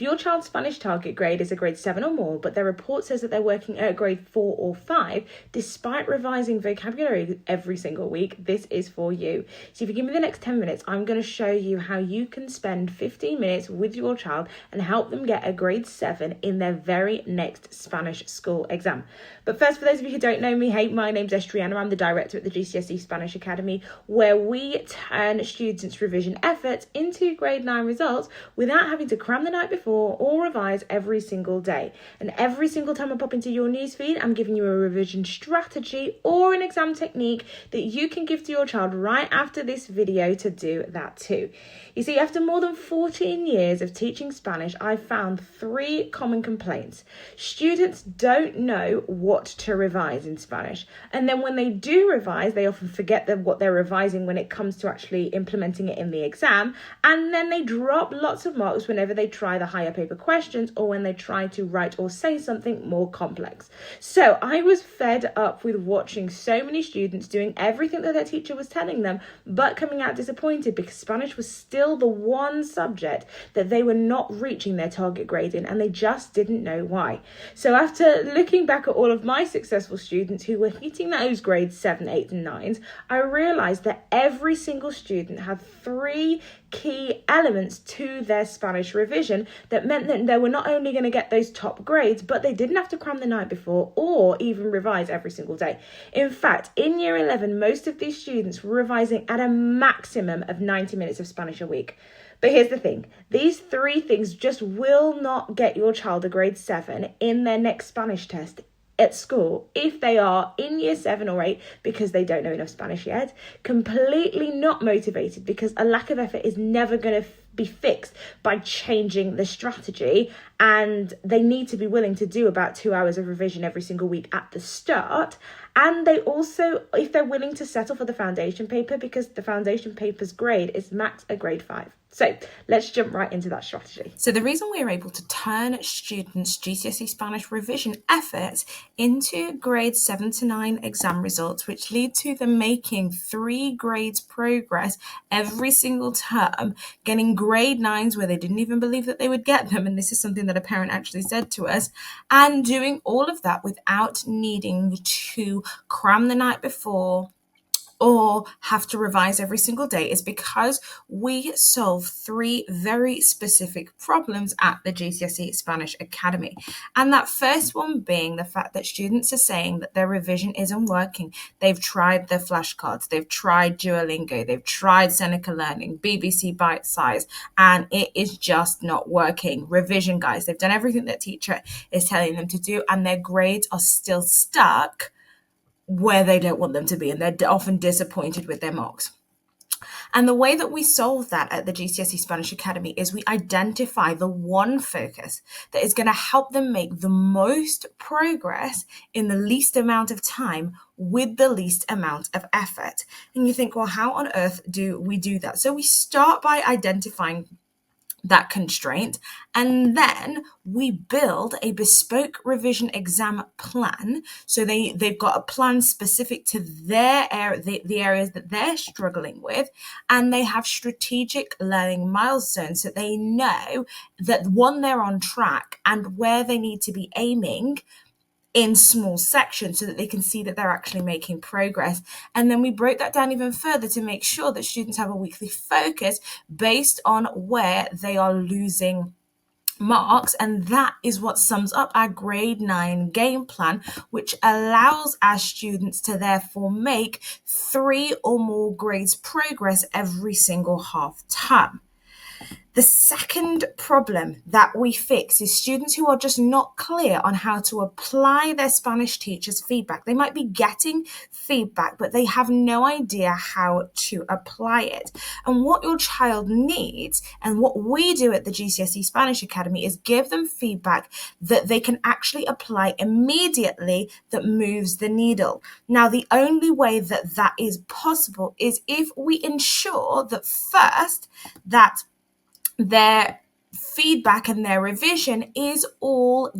Your child's Spanish target grade is a grade 7 or more, but their report says that they're working at a grade 4 or 5, despite revising vocabulary every single week. This is for you. So if you give me the next 10 minutes, I'm going to show you how you can spend 15 minutes with your child and help them get a grade 7 in their very next Spanish school exam. But first, for those of you who don't know me, hey, my name's Estrianna. I'm the director at the GCSE Spanish Academy, where we turn students' revision efforts into grade 9 results without having to cram the night before or revise every single day. And every single time I pop into your newsfeed, I'm giving you a revision strategy or an exam technique that you can give to your child right after this video to do that too. You see, after more than 14 years of teaching Spanish, I've found 3 common complaints. Students don't know what to revise in Spanish. And then when they do revise, they often forget what they're revising when it comes to actually implementing it in the exam. And then they drop lots of marks whenever they try the higher paper questions or when they try to write or say something more complex. So I was fed up with watching so many students doing everything that their teacher was telling them, but coming out disappointed because Spanish was still the one subject that they were not reaching their target grade in, and they just didn't know why. So after looking back at all of my successful students who were hitting those grades 7, 8 and 9s, I realised that every single student had 3 key elements to their Spanish revision that meant that they were not only going to get those top grades, but they didn't have to cram the night before or even revise every single day. In fact, in year 11, most of these students were revising at a maximum of 90 minutes of Spanish a week. But here's the thing, these 3 things just will not get your child a grade 7 in their next Spanish test at school if they are in year 7 or 8 because they don't know enough Spanish yet, completely not motivated because a lack of effort is never going to be fixed by changing the strategy, and they need to be willing to do about 2 hours of revision every single week at the start. And they also, if they're willing to settle for the foundation paper, because the foundation paper's grade is max a grade 5. So let's jump right into that strategy. So the reason we're able to turn students' GCSE Spanish revision efforts into grade 7 to 9 exam results, which lead to them making 3 grades progress every single term, getting grade 9s where they didn't even believe that they would get them, and this is something that a parent actually said to us, and doing all of that without needing to cram the night before or have to revise every single day, is because we solve 3 very specific problems at the GCSE Spanish Academy. And that first one being the fact that students are saying that their revision isn't working. They've tried their flashcards, they've tried Duolingo, they've tried Seneca Learning, BBC Bite Size, and it is just not working. Revision, guys, they've done everything that teacher is telling them to do, and their grades are still stuck where they don't want them to be, and they're often disappointed with their marks. And the way that we solve that at the GCSE Spanish Academy is we identify the one focus that is going to help them make the most progress in the least amount of time with the least amount of effort. And you think, well, how on earth do we do that? So we start by identifying that constraint, and then we build a bespoke revision exam plan. So they've got a plan specific to their area, the areas that they're struggling with, and they have strategic learning milestones so they know that, one, they're on track and where they need to be aiming in small sections so that they can see that they're actually making progress. And then we break that down even further to make sure that students have a weekly focus based on where they are losing marks, and that is what sums up our grade 9 game plan, which allows our students to therefore make 3 or more grades progress every single half term. The second problem that we fix is students who are just not clear on how to apply their Spanish teacher's feedback. They might be getting feedback, but they have no idea how to apply it. And what your child needs, and what we do at the GCSE Spanish Academy, is give them feedback that they can actually apply immediately that moves the needle. Now, the only way that that is possible is if we ensure that first that their feedback and their revision is all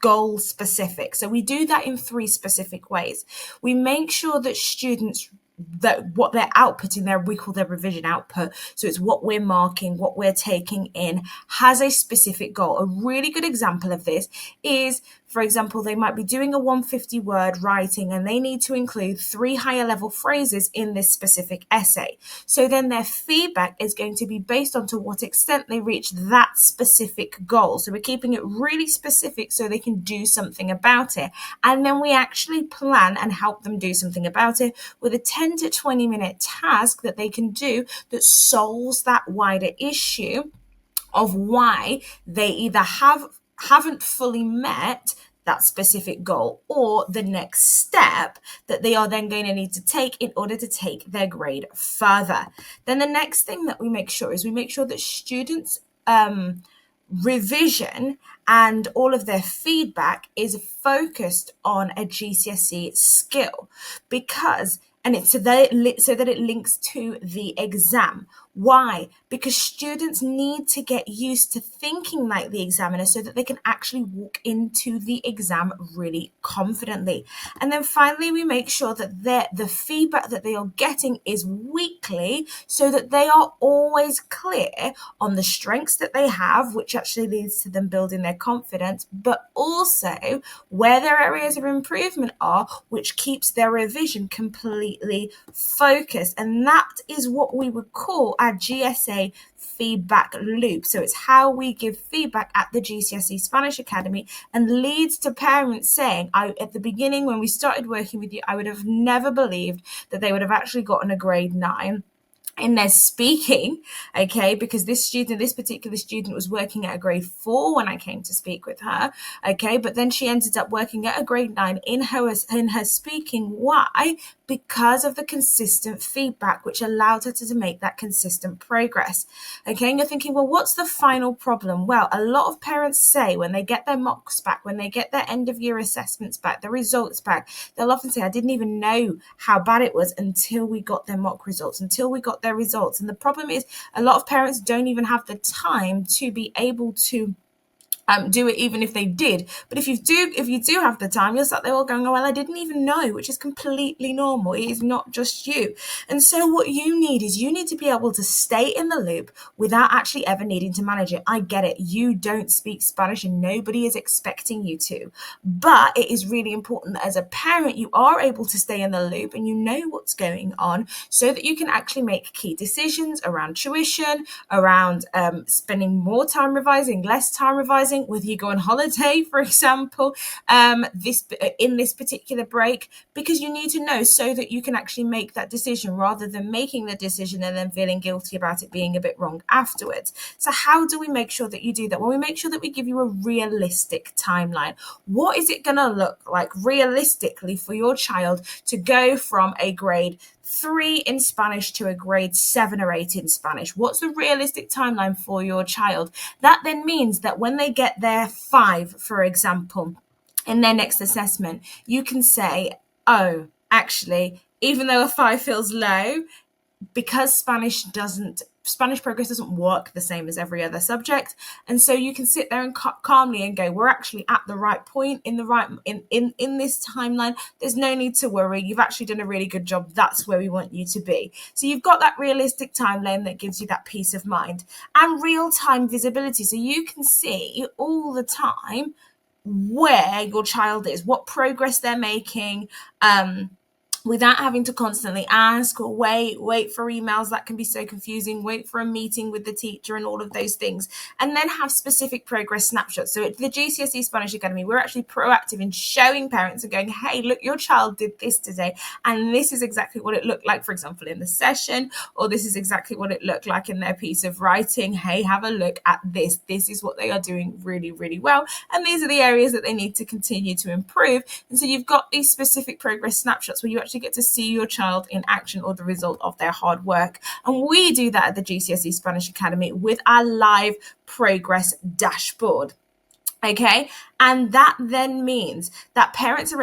goal specific. So we do that in 3 specific ways. We make sure that students what they're outputting there, we call their revision output. So it's what we're marking, what we're taking in, has a specific goal. A really good example of this is, for example, they might be doing a 150 word writing and they need to include 3 higher level phrases in this specific essay. So then their feedback is going to be based on to what extent they reach that specific goal. So we're keeping it really specific so they can do something about it. And then we actually plan and help them do something about it with a 10 to 20 minute task that they can do that solves that wider issue of why they either haven't fully met that specific goal or the next step that they are then going to need to take in order to take their grade further. Then the next thing that we make sure that students revision and all of their feedback is focused on a GCSE skill, because it's so that it links to the exam. Why? Because students need to get used to thinking like the examiner so that they can actually walk into the exam really confidently. And then finally, we make sure that the feedback that they are getting is weekly so that they are always clear on the strengths that they have, which actually leads to them building their confidence, but also where their areas of improvement are, which keeps their revision completely focused. And that is what we would call our GSA feedback loop. So it's how we give feedback at the GCSE Spanish Academy, and leads to parents saying, at the beginning when we started working with you, I would have never believed that they would have actually gotten a grade 9 in their speaking, okay, because this particular student was working at a grade 4 when I came to speak with her, okay, but then she ended up working at a grade 9 in her speaking. Why? Because of the consistent feedback, which allowed her to make that consistent progress. Okay, and you're thinking, well, what's the final problem? Well, a lot of parents say when they get their mocks back, when they get their end of year assessments back, the results back, they'll often say, I didn't even know how bad it was until we got their mock results, until we got their results. And the problem is a lot of parents don't even have the time to be able to do it, even if they did. But if you do have the time, you're sat there all going, oh, well, I didn't even know, which is completely normal. It is not just you. And so what you need to be able to stay in the loop without actually ever needing to manage it. I get it. You don't speak Spanish and nobody is expecting you to. But it is really important that as a parent, you are able to stay in the loop and you know what's going on so that you can actually make key decisions around tuition, around spending more time revising, less time revising, whether you go on holiday, for example, in this particular break, because you need to know so that you can actually make that decision rather than making the decision and then feeling guilty about it being a bit wrong afterwards. So how do we make sure that you do that? Well, we make sure that we give you a realistic timeline. What is it going to look like realistically for your child to go from a grade 3 in Spanish to a grade 7 or 8 in Spanish? What's the realistic timeline for your child? That then means that when they get their 5, for example, in their next assessment, you can say, oh, actually, even though a 5 feels low, because Spanish progress doesn't work the same as every other subject, and so you can sit there and calmly and go, we're actually at the right point in this timeline. There's no need to worry. You've actually done a really good job. That's where we want you to be. So you've got that realistic timeline that gives you that peace of mind and real-time visibility, so you can see all the time where your child is, what progress they're making, without having to constantly ask or wait for emails. That can be so confusing. Wait for a meeting with the teacher and all of those things. And then have specific progress snapshots. So at the GCSE Spanish Academy, we're actually proactive in showing parents and going, hey, look, your child did this today. And this is exactly what it looked like, for example, in the session, or this is exactly what it looked like in their piece of writing. Hey, have a look at this. This is what they are doing really, really well. And these are the areas that they need to continue to improve. And so you've got these specific progress snapshots where you actually get to see your child in action or the result of their hard work. And we do that at the GCSE Spanish Academy with our live progress dashboard. Okay, and that then means that parents are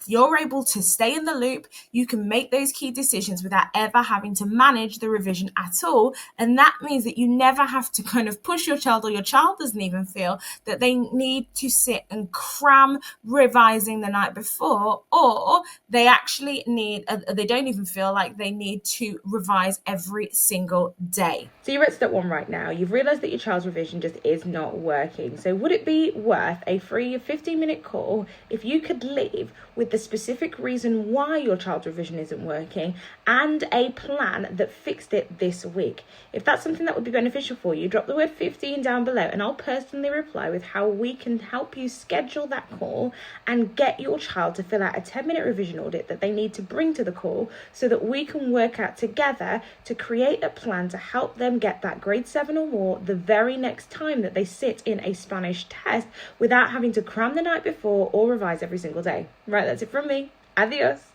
you're able to stay in the loop. You can make those key decisions without ever having to manage the revision at all. And that means that you never have to kind of push your child, or your child doesn't even feel that they need to sit and cram revising the night before, or they don't even feel like they need to revise every single day. So you're at step 1 right now. You've realised that your child's revision just is not working. So would it be worth a free 15-minute call if you could leave with the specific reason why your child's revision isn't working and a plan that fixed it this week? If that's something that would be beneficial for you, drop the word 15 down below and I'll personally reply with how we can help you schedule that call and get your child to fill out a 10-minute revision audit that they need to bring to the call, so that we can work out together to create a plan to help them get that grade 7 or more the very next time that they sit in a Spanish test without having to cram the night before or revise every single day. Right, that's it from me. Adios.